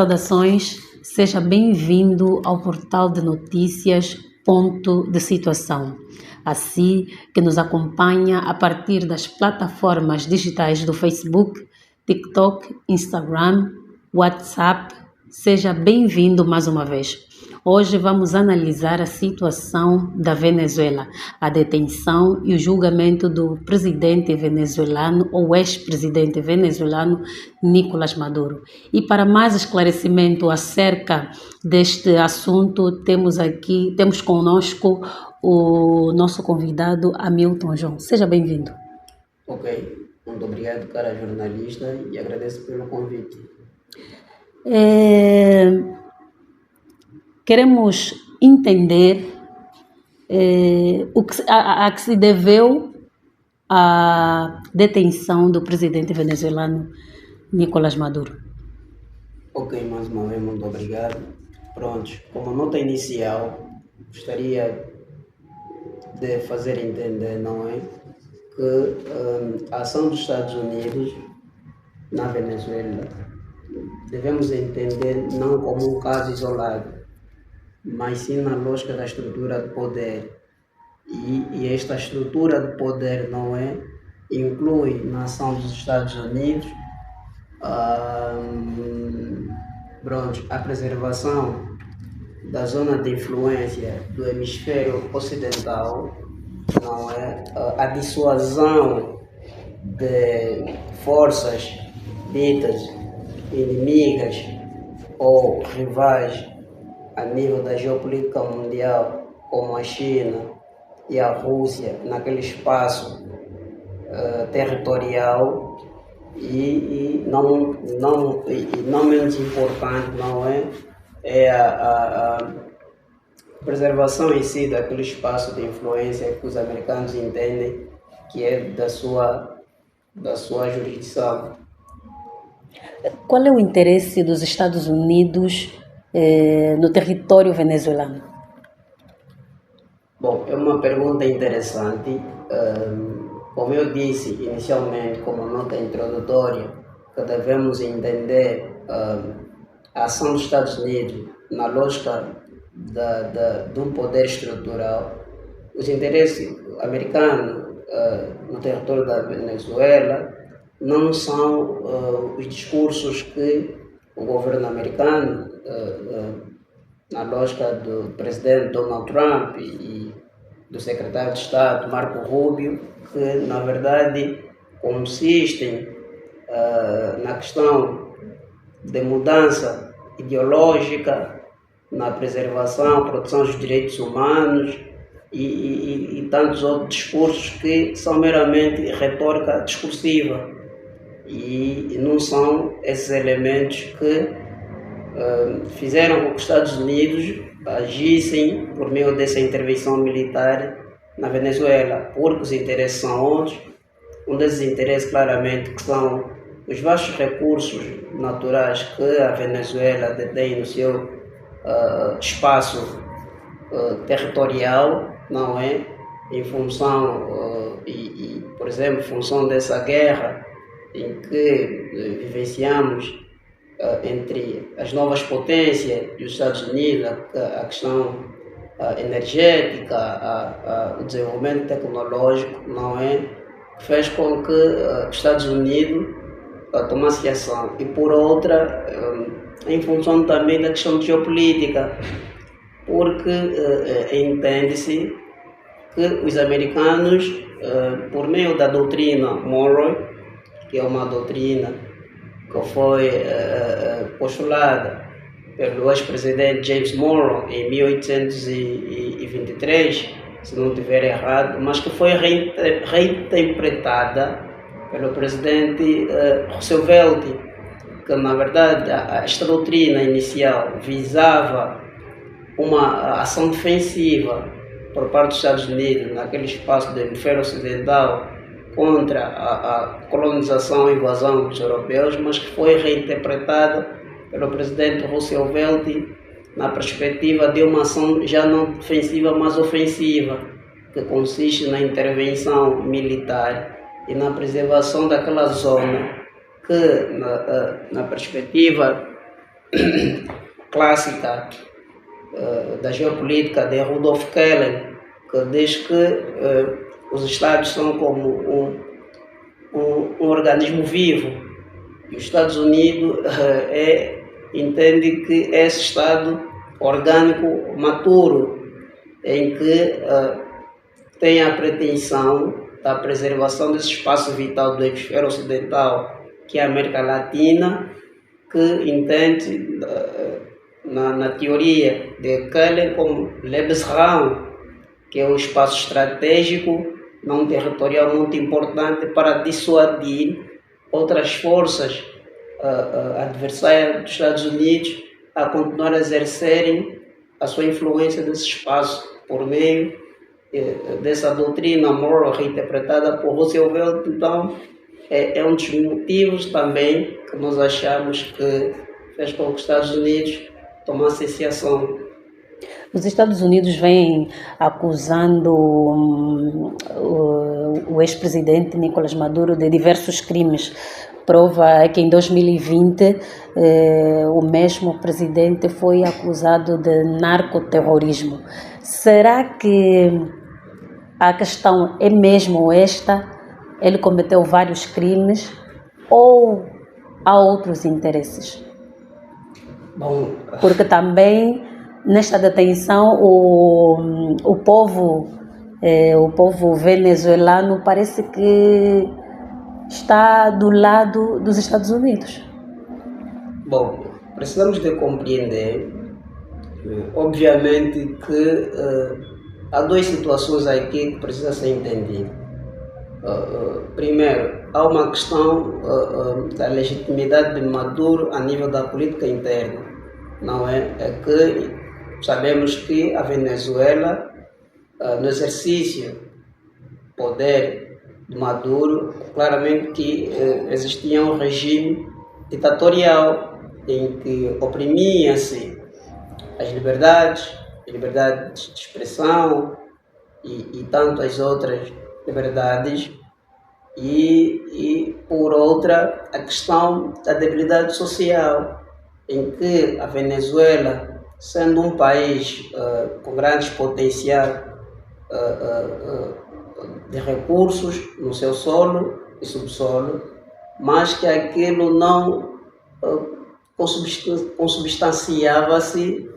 Saudações, seja bem-vindo ao portal de notícias Ponto de Situação. Assim que nos acompanha a partir das plataformas digitais do Facebook, TikTok, Instagram, WhatsApp, seja bem-vindo mais uma vez. Hoje vamos analisar a situação da Venezuela, a detenção e o julgamento do presidente venezuelano ou ex-presidente venezuelano Nicolás Maduro. E para mais esclarecimento acerca deste assunto, temos conosco o nosso convidado Hamilton João. Seja bem-vindo. Ok, muito obrigado, cara jornalista, e agradeço pelo convite. Queremos entender a que se deveu a detenção do presidente venezuelano Nicolás Maduro. Ok, mais uma vez, muito obrigado. Pronto, como nota inicial, gostaria de fazer entender, não é, que a ação dos Estados Unidos na Venezuela devemos entender não como um caso isolado, mas sim na lógica da estrutura de poder. E esta estrutura de poder, não é, inclui na ação dos Estados Unidos a preservação da zona de influência do hemisfério ocidental, não é, a dissuasão de forças ditas inimigas ou rivais a nível da geopolítica mundial, como a China e a Rússia, naquele espaço territorial, e não menos importante, não é a preservação em si daquele espaço de influência que os americanos entendem que é da sua jurisdição. Qual é o interesse dos Estados Unidos no território venezuelano? Bom, é uma pergunta interessante. Como eu disse inicialmente, como nota introdutória, que devemos entender a ação dos Estados Unidos na lógica de um poder estrutural. Os interesses americanos no território da Venezuela não são os discursos que o governo americano, na lógica do presidente Donald Trump e do secretário de Estado Marco Rubio, que na verdade consistem na questão de mudança ideológica, na preservação, proteção dos direitos humanos e tantos outros discursos que são meramente retórica discursiva, e não são esses elementos que fizeram com que os Estados Unidos agissem por meio dessa intervenção militar na Venezuela, porque os interesses são outros. Um desses interesses, claramente, que são os vastos recursos naturais que a Venezuela detém no seu espaço territorial, não é? Em função, por exemplo, em função dessa guerra em que vivenciamos entre as novas potências dos Estados Unidos, a questão energética, o desenvolvimento tecnológico, não é? Fez com que os Estados Unidos tomassem ação. E por outra, em função também da questão de geopolítica, porque entende-se que os americanos, por meio da doutrina Monroe, que é uma doutrina que foi postulada pelo ex-presidente James Monroe em 1823, se não estiver errado, mas que foi reinterpretada pelo presidente Roosevelt, que na verdade esta doutrina inicial visava uma ação defensiva por parte dos Estados Unidos naquele espaço do hemisfério ocidental contra a colonização e invasão dos europeus, mas que foi reinterpretada pelo presidente Roosevelt na perspectiva de uma ação já não defensiva, mas ofensiva, que consiste na intervenção militar e na preservação daquela zona que, na perspectiva clássica da geopolítica de Rudolf Kellen, que diz que os Estados são como um organismo vivo, e os Estados Unidos entende que esse Estado orgânico maturo, em que tem a pretensão da preservação desse espaço vital do hemisfério ocidental, que é a América Latina, que entende na teoria de Kellen como Lebensraum, que é o espaço estratégico não territorial muito importante para dissuadir outras forças adversárias dos Estados Unidos a continuar a exercerem a sua influência nesse espaço por meio dessa doutrina Monroe reinterpretada por Roosevelt. Então é um dos motivos também que nós achamos que fez com que os Estados Unidos tomassem essa ação. Os Estados Unidos vêm acusando o ex-presidente Nicolás Maduro de diversos crimes. Prova é que em 2020 o mesmo presidente foi acusado de narcoterrorismo. Será que a questão é mesmo esta? Ele cometeu vários crimes ou há outros interesses? Bom, porque também nesta detenção o povo venezuelano parece que está do lado dos Estados Unidos. Bom, precisamos de compreender, obviamente, que há duas situações aqui que precisam ser entendidas. Primeiro, há uma questão da legitimidade de Maduro a nível da política interna, não é? É que sabemos que a Venezuela, no exercício do poder de Maduro, claramente que existia um regime ditatorial em que oprimia-se as liberdades, a liberdade de expressão e tantas outras liberdades, e por outra a questão da debilidade social, em que a Venezuela, sendo um país com grandes potencial de recursos no seu solo e subsolo, mas que aquilo não consubstanciava-se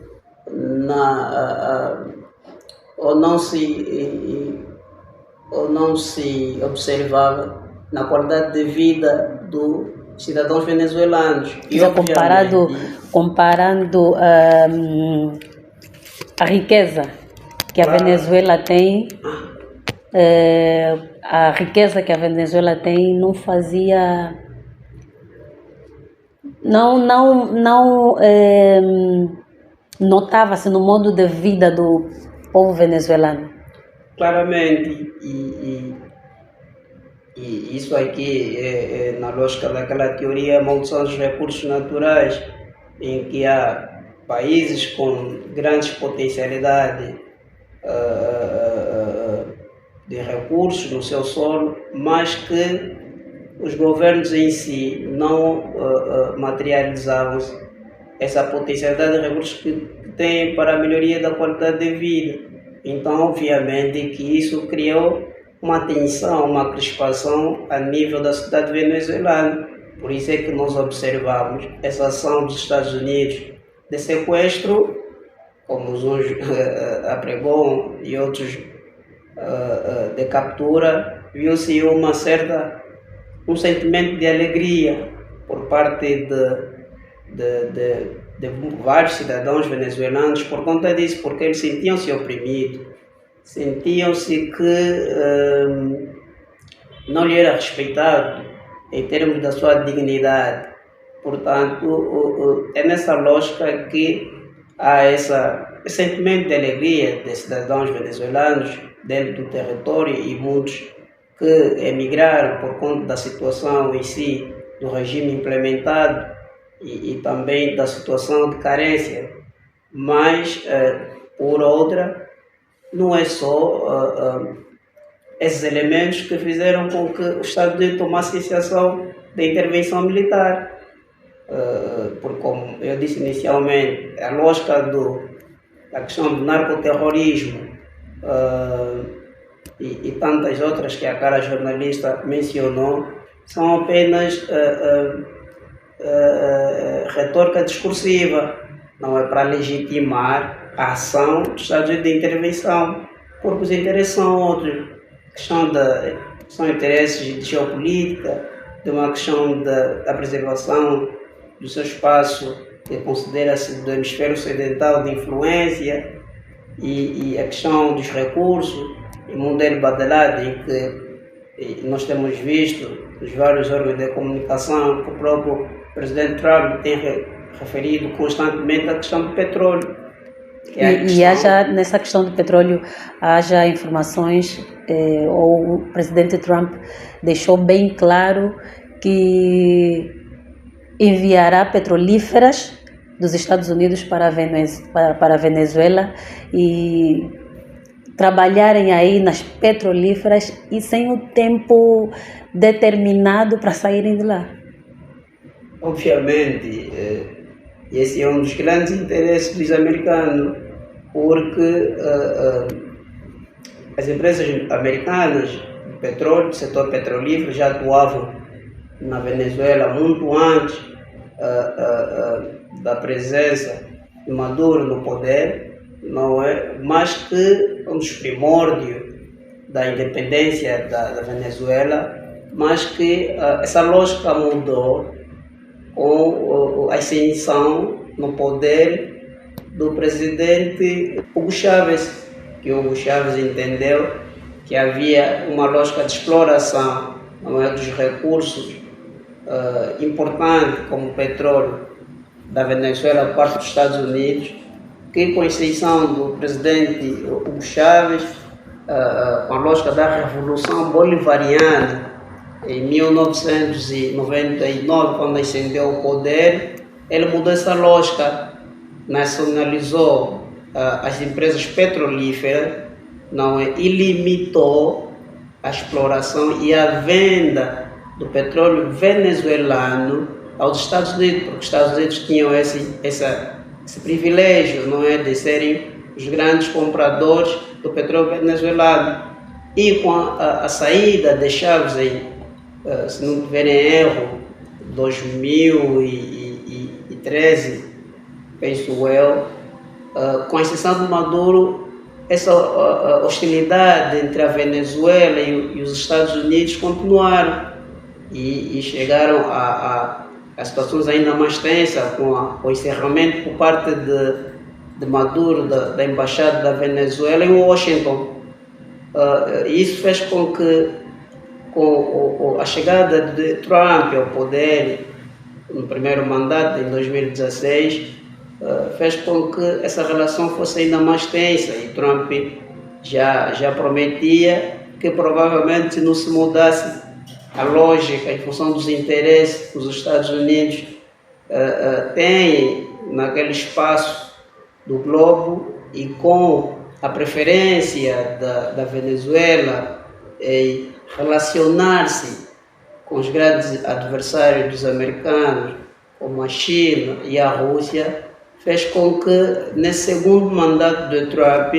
ou não se observava na qualidade de vida dos cidadãos venezuelanos. E comparando a riqueza que a Venezuela tem, a riqueza que a Venezuela tem não fazia, notava-se no modo de vida do povo venezuelano. Claramente, e isso aqui é na lógica daquela teoria maldição dos recursos naturais, em que há países com grandes potencialidades de recursos no seu solo, mas que os governos em si não materializavam essa potencialidade de recursos que têm para a melhoria da qualidade de vida. Então, obviamente, que isso criou uma tensão, uma crispação a nível da sociedade venezuelana. Por isso é que nós observamos essa ação dos Estados Unidos de sequestro, como uns apregam e outros de captura. Viu-se um sentimento de alegria por parte de vários cidadãos venezuelanos por conta disso, porque eles sentiam-se oprimidos, sentiam-se que não lhe era respeitado em termos da sua dignidade. Portanto, é nessa lógica que há esse sentimento de alegria de cidadãos venezuelanos dentro do território, e muitos que emigraram por conta da situação em si, do regime implementado, e também da situação de carência. Mas, por outra, não é só esses elementos que fizeram com que o Estado Unidos tomasse essa ação de intervenção militar. porque, como eu disse inicialmente, a lógica da questão do narcoterrorismo e tantas outras que a cara jornalista mencionou são apenas retórica discursiva, não é para legitimar a ação dos Estados Unidos de intervenção, porque os interesses são outros, são interesses de geopolítica, de uma questão da preservação do seu espaço que considera-se do hemisfério ocidental de influência e a questão dos recursos e modelo badalado em que nós temos visto nos vários órgãos de comunicação que o próprio presidente Trump tem referido constantemente a questão do petróleo. E haja, nessa questão do petróleo, haja informações, ou o presidente Trump deixou bem claro que enviará petrolíferas dos Estados Unidos para a Venezuela e trabalharem aí nas petrolíferas e sem o tempo determinado para saírem de lá. Obviamente, esse é um dos grandes interesses dos americanos, porque as empresas americanas de petróleo, do setor petrolífero, já atuavam na Venezuela muito antes da presença de Maduro no poder, não é? Mas que um dos primórdios da independência da Venezuela, mas que essa lógica mudou com a ascensão no poder do presidente Hugo Chávez, que Hugo Chávez entendeu que havia uma lógica de exploração, não é, dos recursos importantes como o petróleo da Venezuela por parte dos Estados Unidos, que com a exceção do presidente Hugo Chávez, com a lógica da Revolução Bolivariana, em 1999, quando ascendeu ao poder, ele mudou essa lógica, nacionalizou as empresas petrolíferas, não é, e limitou a exploração e a venda do petróleo venezuelano aos Estados Unidos, porque os Estados Unidos tinham esse privilégio, não é, de serem os grandes compradores do petróleo venezuelano. E com a saída de Chávez se não tiverem erro, 2013, penso eu, com a exceção de Maduro, essa hostilidade entre a Venezuela e os Estados Unidos continuaram e chegaram a situações ainda mais tensas com o encerramento por parte de Maduro da Embaixada da Venezuela em Washington. Isso fez com que, com a chegada de Trump ao poder no primeiro mandato, em 2016, fez com que essa relação fosse ainda mais tensa, e Trump já prometia que provavelmente, se não se mudasse a lógica em função dos interesses que os Estados Unidos têm naquele espaço do globo, e com a preferência da Venezuela em relacionar-se com os grandes adversários dos americanos, como a China e a Rússia, fez com que, nesse segundo mandato de Trump,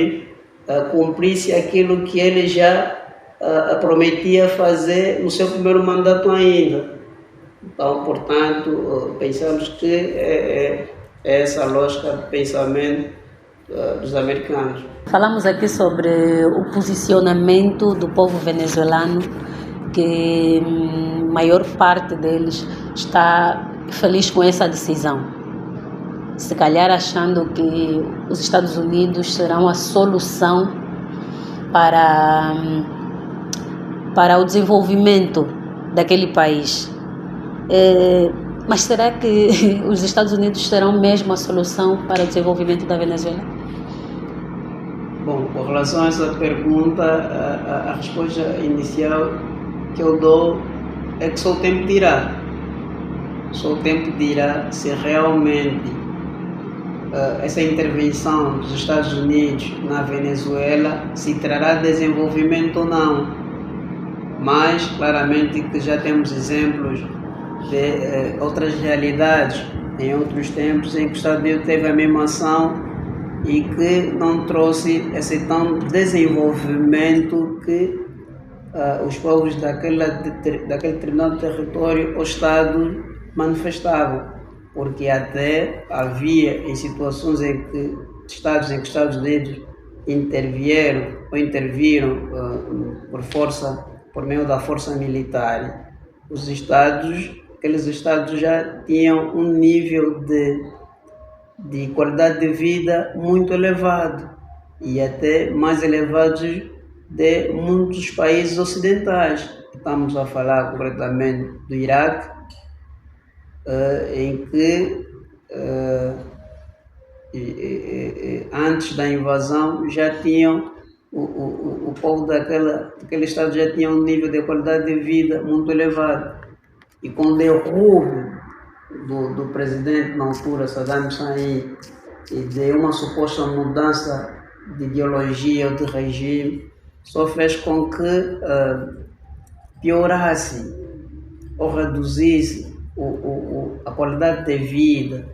cumprisse aquilo que ele já prometia fazer no seu primeiro mandato ainda. Então, portanto, pensamos que é essa lógica de pensamento dos americanos. Falamos aqui sobre o posicionamento do povo venezuelano, que a maior parte deles está feliz com essa decisão. Se calhar achando que os Estados Unidos serão a solução para o desenvolvimento daquele país. Mas será que os Estados Unidos serão mesmo a solução para o desenvolvimento da Venezuela? Bom, com relação a essa pergunta, a resposta inicial que eu dou é que só o tempo dirá. Só o tempo dirá se realmente essa intervenção dos Estados Unidos na Venezuela se trará desenvolvimento ou não. Mas claramente que já temos exemplos de outras realidades em outros tempos em que os Estados Unidos teve a mesma ação e que não trouxe esse tão desenvolvimento que os povos daquele determinado território ou Estado manifestavam, porque até havia em situações em que os Estados Unidos interviram por meio da força militar, aqueles estados já tinham um nível de qualidade de vida muito elevado e até mais elevados de muitos países ocidentais. Estamos a falar concretamente do Iraque, em que antes da invasão já tinham o povo daquele estado já tinha um nível de qualidade de vida muito elevado, e com o derrubo do presidente na altura, Saddam Hussein, e de uma suposta mudança de ideologia ou de regime, só fez com que piorasse ou reduzisse a qualidade de vida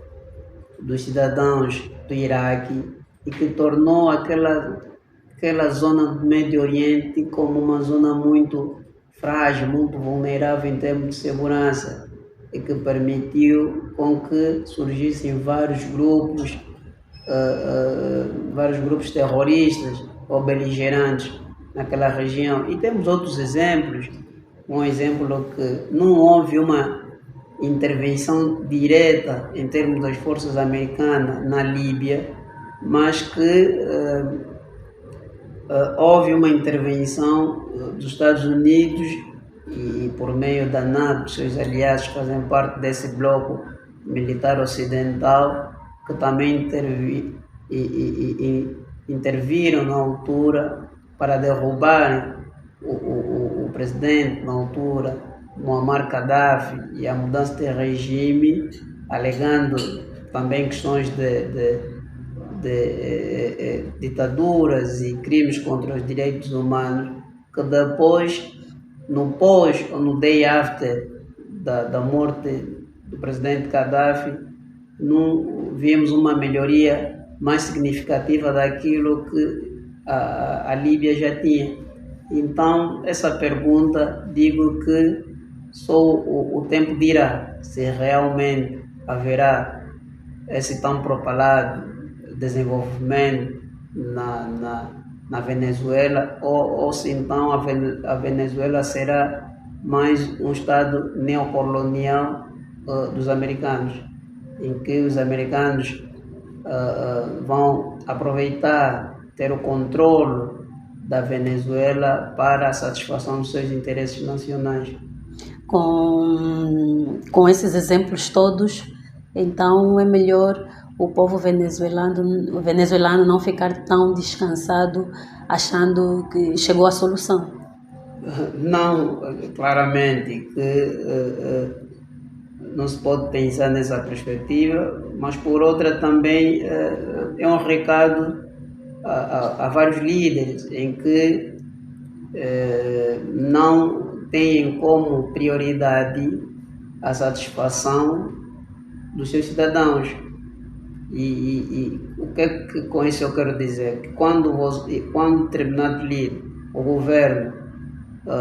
dos cidadãos do Iraque, e que tornou aquela zona do Médio Oriente como uma zona muito frágil, muito vulnerável em termos de segurança, e que permitiu com que surgissem vários grupos terroristas ou beligerantes naquela região. E temos outros exemplos. Um exemplo que não houve uma intervenção direta em termos das forças americanas na Líbia, mas que houve uma intervenção dos Estados Unidos e por meio da NATO, seus aliados que fazem parte desse bloco militar ocidental, que também interviram na altura para derrubar o presidente na altura, Muammar Gaddafi, e a mudança de regime, alegando também questões de ditaduras e crimes contra os direitos humanos, que depois, no pós ou no day after da morte do presidente Gaddafi, não vimos uma melhoria mais significativa daquilo que a Líbia já tinha. Então, essa pergunta, digo que só o tempo dirá se realmente haverá esse tão propalado desenvolvimento na Venezuela, ou se então a Venezuela será mais um estado neocolonial dos americanos, em que os americanos vão aproveitar, ter o controle da Venezuela para a satisfação dos seus interesses nacionais. Com esses exemplos todos, então é melhor o povo venezuelano não ficar tão descansado achando que chegou a solução. Não, claramente que não se pode pensar nessa perspectiva, mas por outra também é um recado a vários líderes em que não têm como prioridade a satisfação dos seus cidadãos. E o que é que com isso eu quero dizer? Que quando determinado líder, o governo,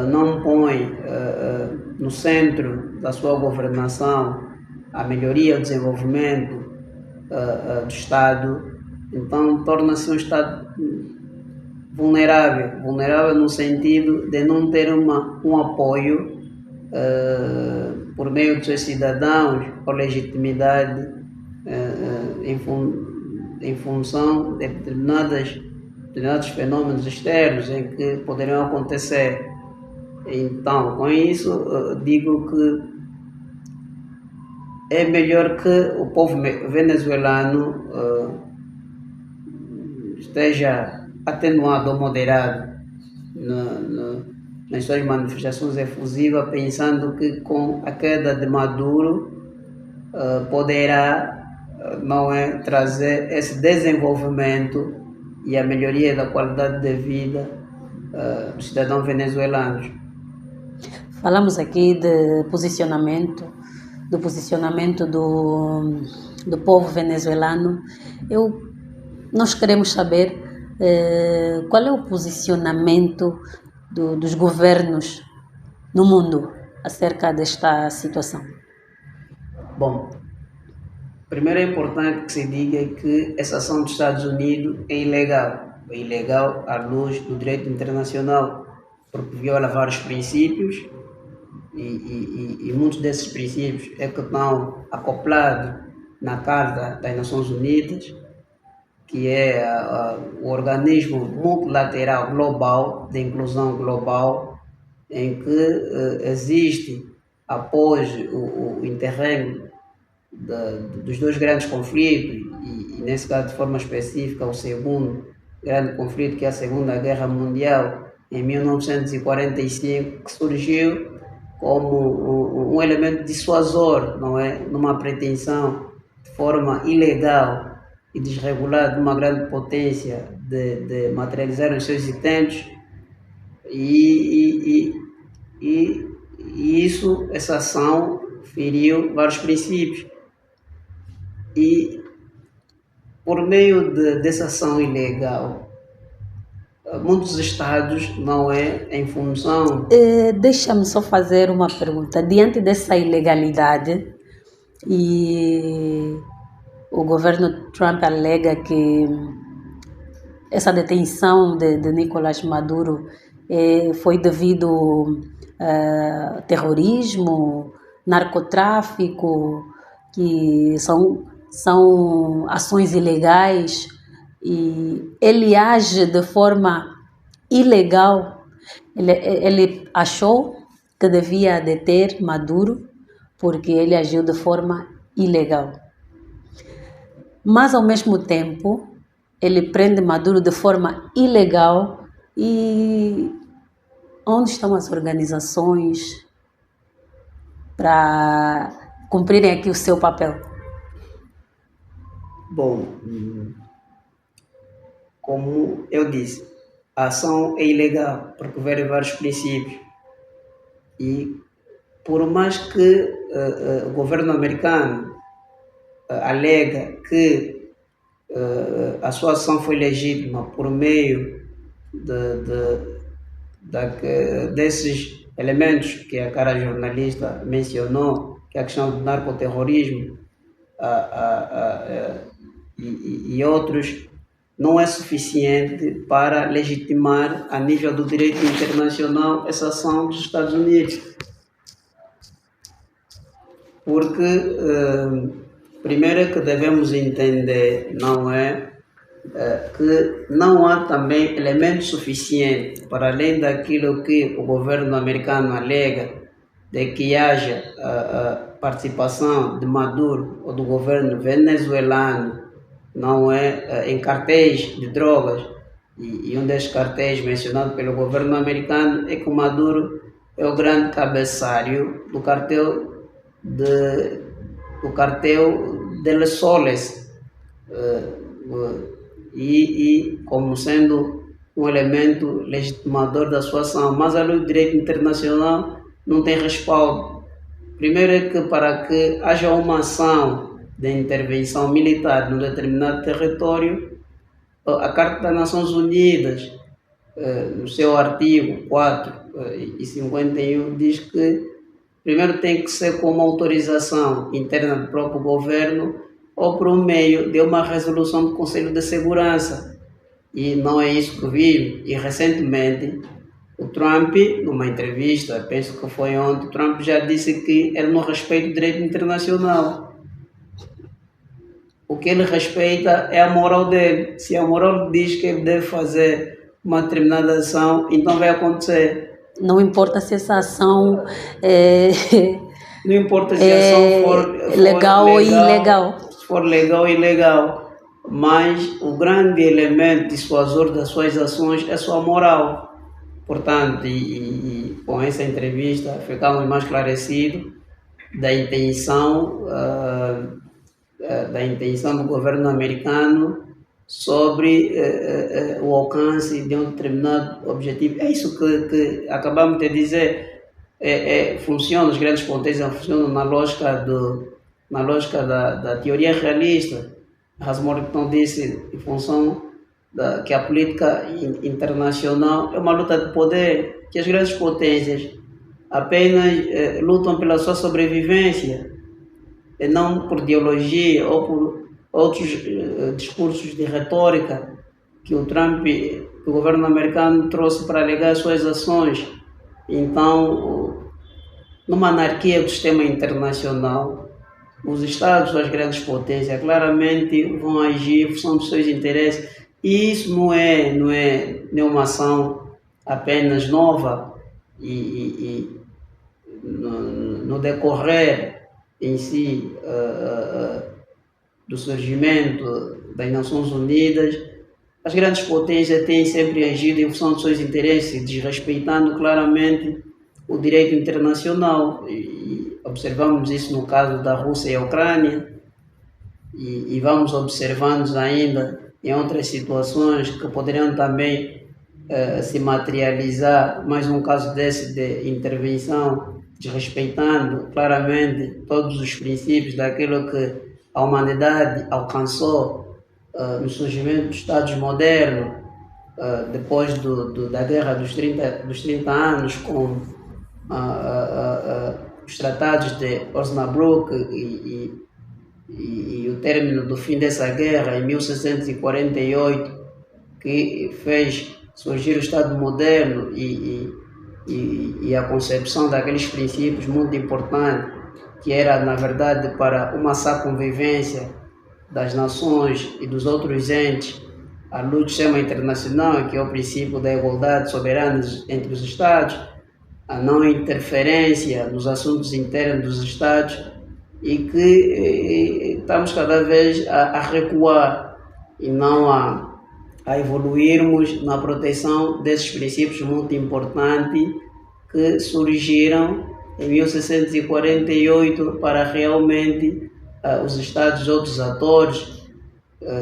não põe no centro da sua governação a melhoria, o desenvolvimento do Estado, então torna-se um Estado vulnerável no sentido de não ter um apoio por meio dos seus cidadãos ou legitimidade em função de determinados fenômenos externos em que poderiam acontecer. Então, com isso, digo que é melhor que o povo venezuelano esteja atenuado ou moderado nas suas manifestações efusivas, pensando que com a queda de Maduro poderá trazer esse desenvolvimento e a melhoria da qualidade de vida dos cidadãos venezuelanos. Falamos aqui de posicionamento do posicionamento do povo venezuelano, nós queremos saber qual é o posicionamento dos governos no mundo acerca desta situação. Bom, primeiro é importante que se diga que essa ação dos Estados Unidos é ilegal. É ilegal à luz do direito internacional, porque viola vários princípios e muitos desses princípios é que estão acoplados na Carta das Nações Unidas, que é o organismo multilateral global, de inclusão global, em que existe, após o interregno dos dois grandes conflitos, e nesse caso de forma específica o segundo grande conflito, que é a Segunda Guerra Mundial, em 1945, que surgiu como um elemento dissuasor, não é? Numa pretensão de forma ilegal e desregulada de uma grande potência de materializar os seus intentos, e essa ação feriu vários princípios. E por meio dessa ação ilegal, muitos estados, não é, em função... Deixa-me só fazer uma pergunta. Diante dessa ilegalidade, e o governo Trump alega que essa detenção de Nicolás Maduro foi devido a terrorismo, narcotráfico, que são ações ilegais, e ele age de forma ilegal. Ele achou que devia deter Maduro porque ele agiu de forma ilegal. Mas, ao mesmo tempo, ele prende Maduro de forma ilegal. E onde estão as organizações para cumprirem aqui o seu papel? Bom, como eu disse, a ação é ilegal porque viola vários princípios. E por mais que o governo americano alega que a sua ação foi legítima por meio desses elementos que a cara jornalista mencionou, que é a questão do narcoterrorismo e outros, não é suficiente para legitimar a nível do direito internacional essa ação dos Estados Unidos. Porque primeiro é que devemos entender, não é, que não há também elementos suficientes para além daquilo que o governo americano alega de que haja participação de Maduro ou do governo venezuelano, não é, em cartéis de drogas, e um desses cartéis mencionado pelo governo americano é que o Maduro é o grande cabeçalho do cartel de los Soles, e como sendo um elemento legitimador da sua ação, mas a lei do direito internacional não tem respaldo. Primeiro é que para que haja uma ação de intervenção militar num determinado território, a Carta das Nações Unidas, no seu artigo 4 e 51, diz que primeiro tem que ser com uma autorização interna do próprio governo ou por meio de uma resolução do Conselho de Segurança. E não é isso que vimos. E recentemente, o Trump, numa entrevista, penso que foi ontem, o Trump já disse que ele não respeita o direito internacional. O que ele respeita é a moral dele. Se a moral diz que ele deve fazer uma determinada ação, então vai acontecer. Não importa se essa ação não importa se a ação for legal ou ilegal. Se for legal ou ilegal. Mas o grande elemento dissuasor das suas ações é a sua moral. Portanto, e com essa entrevista ficamos mais esclarecidos da intenção do governo americano sobre o alcance de um determinado objetivo. É isso que acabamos de dizer. funcionam, as grandes potências funcionam na lógica da teoria realista. Morrison disse, em função que a política internacional é uma luta de poder, que as grandes potências apenas lutam pela sua sobrevivência, e não por ideologia ou por outros discursos de retórica que o Trump, o governo americano trouxe para alegar suas ações. Então, numa anarquia do sistema internacional, os Estados, as grandes potências, claramente vão agir em função dos seus interesses. E isso não é uma ação apenas nova e no decorrer em si do surgimento das Nações Unidas, as grandes potências têm sempre agido em função dos seus interesses, desrespeitando claramente o direito internacional. E observamos isso no caso da Rússia e a Ucrânia, e vamos observando ainda em outras situações que poderiam também se materializar. Mais um caso desse de intervenção, desrespeitando claramente todos os princípios daquilo que a humanidade alcançou no surgimento dos Estados modernos, depois da Guerra dos 30 anos, com os tratados de Osnabrück e o término do fim dessa guerra em 1648, que fez surgir o Estado moderno e a concepção daqueles princípios muito importantes, que era, na verdade, para uma sã convivência das nações e dos outros entes, à luz do sistema internacional, que é o princípio da igualdade soberana entre os Estados, a não interferência nos assuntos internos dos Estados, e que estamos cada vez a recuar e não a evoluirmos na proteção desses princípios muito importantes que surgiram em 1648 para realmente os Estados e outros atores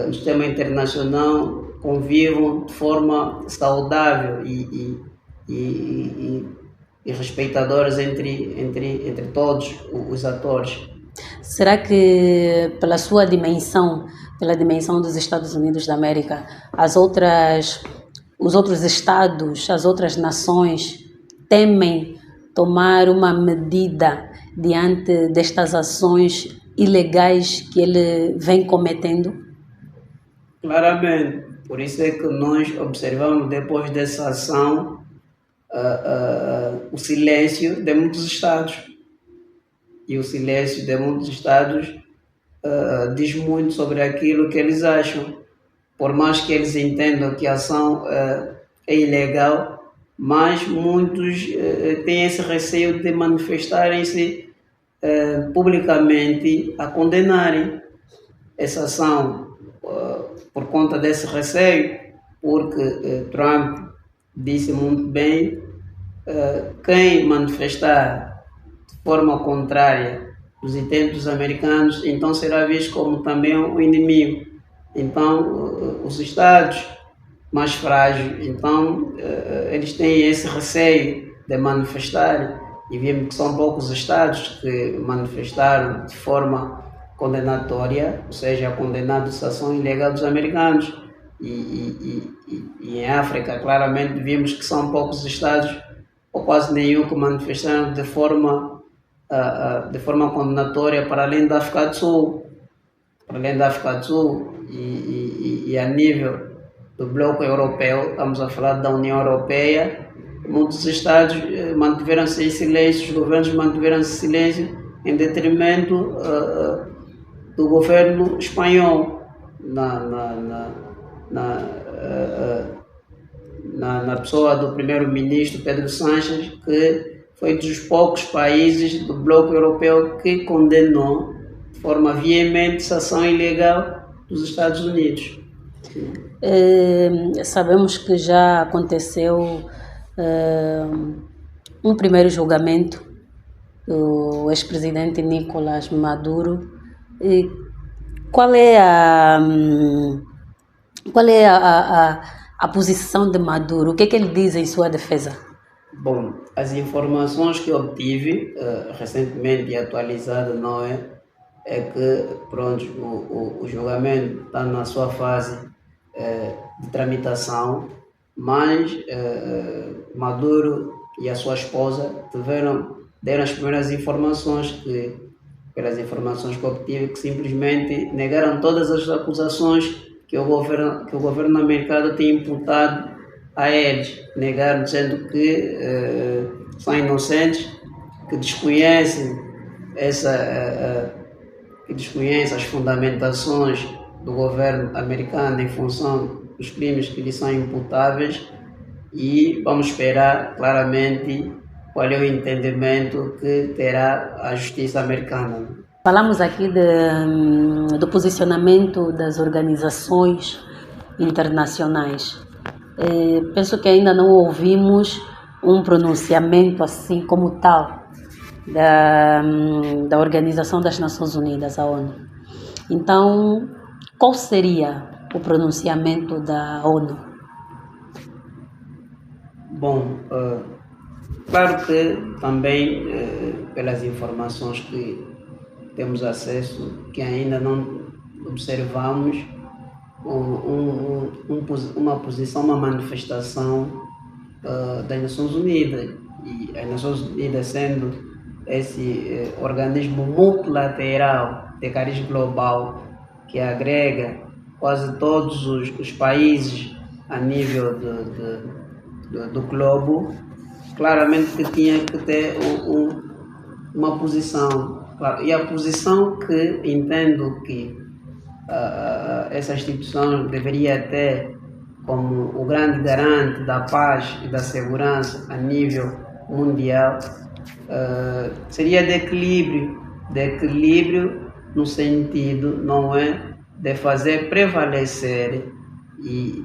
no sistema internacional convivam de forma saudável e respeitadoras entre todos os atores. Será que pela sua dimensão, pela dimensão dos Estados Unidos da América, os outros estados, as outras nações temem tomar uma medida diante destas ações ilegais que ele vem cometendo? Claramente, por isso é que nós observamos depois dessa ação o silêncio de muitos estados. E o silêncio de muitos estados diz muito sobre aquilo que eles acham. Por mais que eles entendam que a ação é ilegal, mas muitos têm esse receio de manifestarem-se publicamente a condenarem essa ação por conta desse receio, porque Trump disse muito bem, quem manifestar de forma contrária os intentos americanos, então será visto como também um inimigo. Então, os estados mais frágeis, então, eles têm esse receio de manifestarem, e vimos que são poucos estados que manifestaram de forma condenatória, ou seja, condenando a ação ilegal dos americanos. E em África, claramente, vimos que são poucos estados, ou quase nenhum, que manifestaram de forma condenatória para além da África do Sul. E a nível do bloco europeu, estamos a falar da União Europeia, muitos estados mantiveram-se em silêncio, os governos mantiveram-se em silêncio em detrimento do governo espanhol, na pessoa do primeiro-ministro Pedro Sánchez, que foi dos poucos países do bloco europeu que condenou de forma veemente essa ação ilegal dos Estados Unidos. Sabemos que já aconteceu um primeiro julgamento do ex-presidente Nicolás Maduro. Qual é a posição de Maduro? O que é que ele diz em sua defesa? Bom, as informações que obtive recentemente e atualizada, não é? É que pronto, o julgamento está na sua fase de tramitação, mas Maduro e a sua esposa deram as primeiras informações pelas informações que obtive, que simplesmente negaram todas as acusações que o governo americano tem imputado a eles, negaram dizendo que são inocentes, que desconhecem que desconhece as fundamentações do governo americano em função dos crimes que lhe são imputáveis, e vamos esperar claramente qual é o entendimento que terá a justiça americana. Falamos aqui do posicionamento das organizações internacionais. Penso que ainda não ouvimos um pronunciamento assim como tal da Organização das Nações Unidas, a ONU. Então, qual seria o pronunciamento da ONU? Bom, claro que também, pelas informações que temos acesso, que ainda não observamos uma posição, uma manifestação das Nações Unidas. E as Nações Unidas sendo esse organismo multilateral de cariz global que agrega quase todos os países a nível do globo, claramente que tinha que ter uma posição. E a posição que entendo que essa instituição deveria ter como o grande garante da paz e da segurança a nível mundial seria de equilíbrio no sentido, não é, de fazer prevalecer e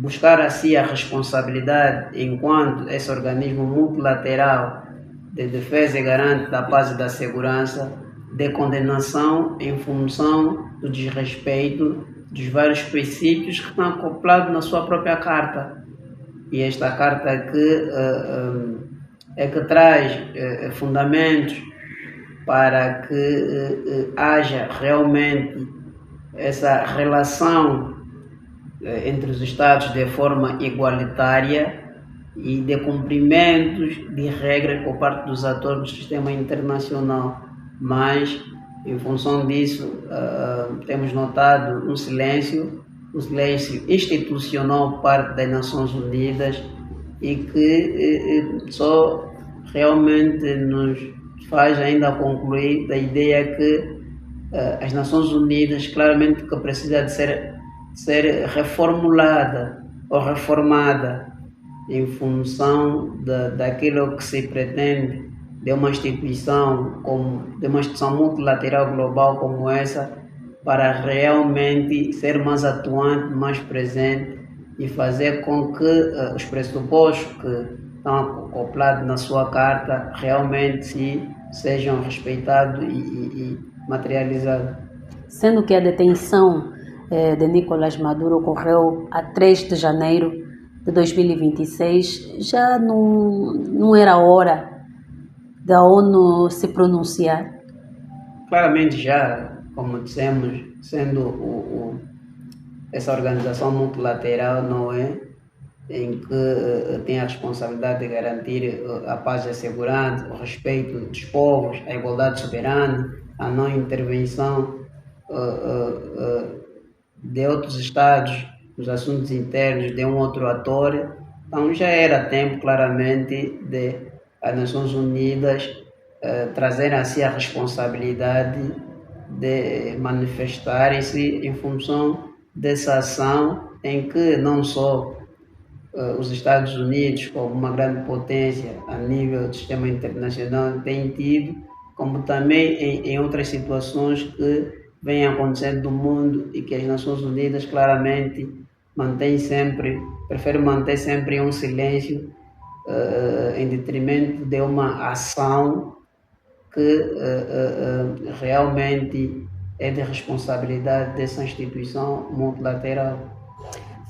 buscar assim a responsabilidade enquanto esse organismo multilateral de defesa e garante da paz e da segurança, de condenação em função do desrespeito dos vários princípios que estão acoplados na sua própria carta. E esta carta é que traz fundamentos para que haja realmente essa relação entre os Estados de forma igualitária e de cumprimentos de regras por parte dos atores do sistema internacional. Mas, em função disso, temos notado um silêncio institucional por parte das Nações Unidas, e que só realmente nos faz ainda concluir da ideia que as Nações Unidas claramente que precisa de ser reformulada ou reformada em função daquilo que se pretende de uma instituição multilateral global como essa, para realmente ser mais atuante, mais presente e fazer com que os pressupostos que estão acoplados na sua carta realmente sejam respeitados e materializados. Sendo que a detenção de Nicolás Maduro ocorreu a 3 de janeiro de 2026, já não era hora da ONU se pronunciar? Claramente já, como dissemos, sendo essa organização multilateral, não é, em que tem a responsabilidade de garantir a paz e a segurança, o respeito dos povos, a igualdade soberana, a não intervenção de outros estados nos assuntos internos de um outro ator. Então já era tempo claramente de as Nações Unidas trazerem a si a responsabilidade de manifestarem-se em função dessa ação, em que não só os Estados Unidos, como uma grande potência a nível do sistema internacional, têm tido, como também em outras situações que vêm acontecendo no mundo, e que as Nações Unidas claramente preferem manter sempre um silêncio em detrimento de uma ação que realmente é de responsabilidade dessa instituição multilateral.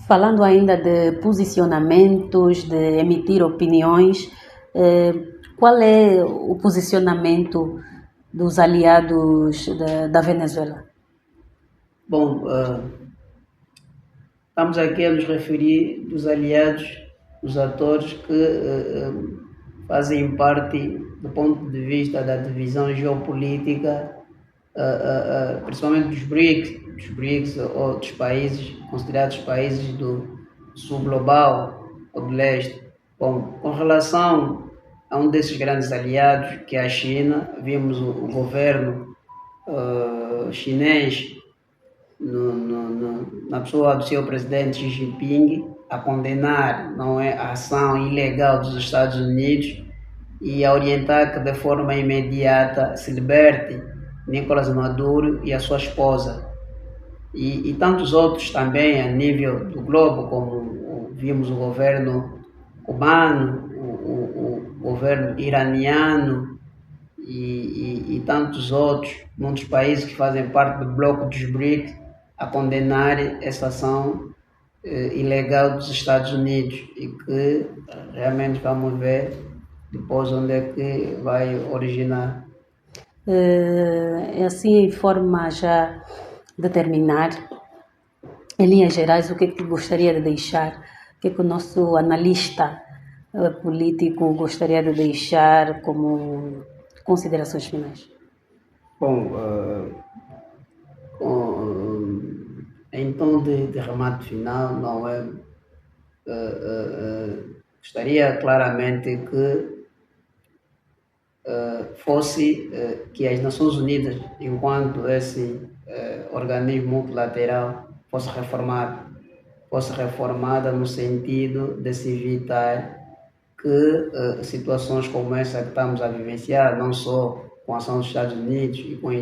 Falando ainda de posicionamentos, de emitir opiniões, qual é o posicionamento dos aliados da Venezuela? Bom, estamos aqui a nos referir dos aliados, dos atores que fazem parte do ponto de vista da divisão geopolítica, principalmente dos BRICS ou dos países considerados países do sul global ou do leste. Bom, com relação a um desses grandes aliados, que é a China, vimos o governo chinês na pessoa do seu presidente Xi Jinping a condenar, não é, a ação ilegal dos Estados Unidos e a orientar que de forma imediata se liberte Nicolás Maduro e a sua esposa e tantos outros também a nível do globo, como vimos o governo cubano, o governo iraniano e tantos outros, muitos países que fazem parte do bloco dos BRICS, a condenar essa ação ilegal dos Estados Unidos e que realmente vamos ver depois onde é que vai originar. Assim, em forma já de terminar, em linhas gerais, o que é que gostaria de deixar, o que é que o nosso analista político gostaria de deixar como considerações finais? Bom, em tom de remate final, não é? Gostaria claramente que fosse que as Nações Unidas, enquanto esse organismo multilateral, fosse reformada no sentido de se evitar que situações como essa que estamos a vivenciar, não só com a ação dos Estados Unidos e com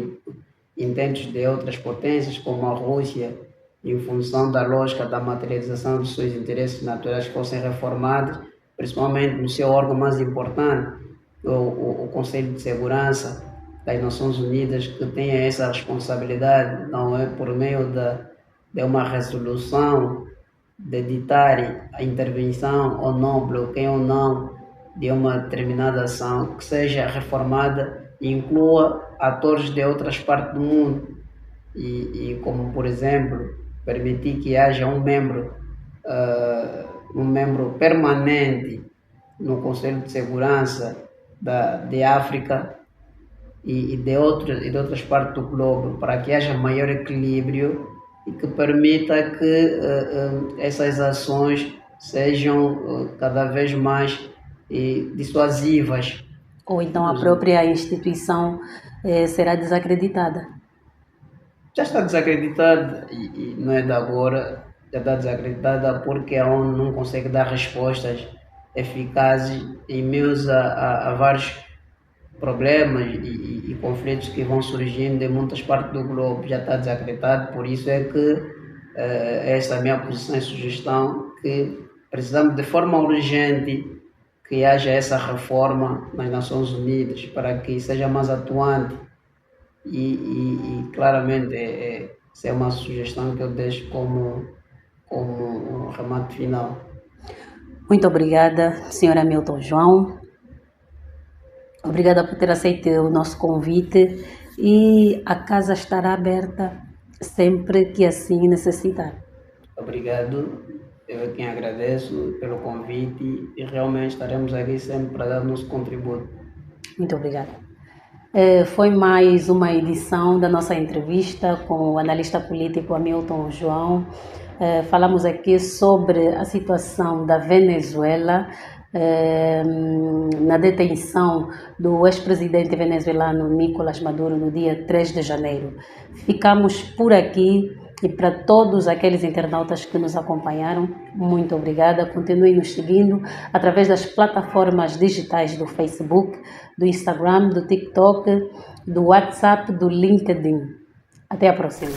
intentos de outras potências como a Rússia, em função da lógica da materialização dos seus interesses naturais, fossem reformados, principalmente no seu órgão mais importante, o Conselho de Segurança das Nações Unidas, que tenha essa responsabilidade, não é, por meio de uma resolução, de ditar a intervenção ou não, bloqueio ou não de uma determinada ação, que seja reformada e inclua atores de outras partes do mundo e como, por exemplo, permitir que haja um membro permanente no Conselho de Segurança de África e de outras partes do globo, para que haja maior equilíbrio e que permita que essas ações sejam cada vez mais dissuasivas. Ou então a própria instituição será desacreditada? Já está desacreditada e não é de agora, já está desacreditada porque a ONU não consegue dar respostas eficazes em meio a vários problemas e conflitos que vão surgindo em muitas partes do globo. Já está desacreditado, por isso é que esta é a minha posição e sugestão, que precisamos de forma urgente que haja essa reforma nas Nações Unidas para que seja mais atuante e claramente essa é uma sugestão que eu deixo como um remate final. Muito obrigada, Sr. Hamilton João. Obrigada por ter aceito o nosso convite e a casa estará aberta sempre que assim necessitar. Obrigado, eu é quem agradeço pelo convite e realmente estaremos aqui sempre para dar nosso contributo. Muito obrigada. Foi mais uma edição da nossa entrevista com o analista político Hamilton João. Falamos aqui sobre a situação da Venezuela, na detenção do ex-presidente venezuelano Nicolás Maduro no dia 3 de janeiro. Ficamos por aqui e para todos aqueles internautas que nos acompanharam, muito obrigada. Continuem nos seguindo através das plataformas digitais do Facebook, do Instagram, do TikTok, do WhatsApp, do LinkedIn. Até a próxima.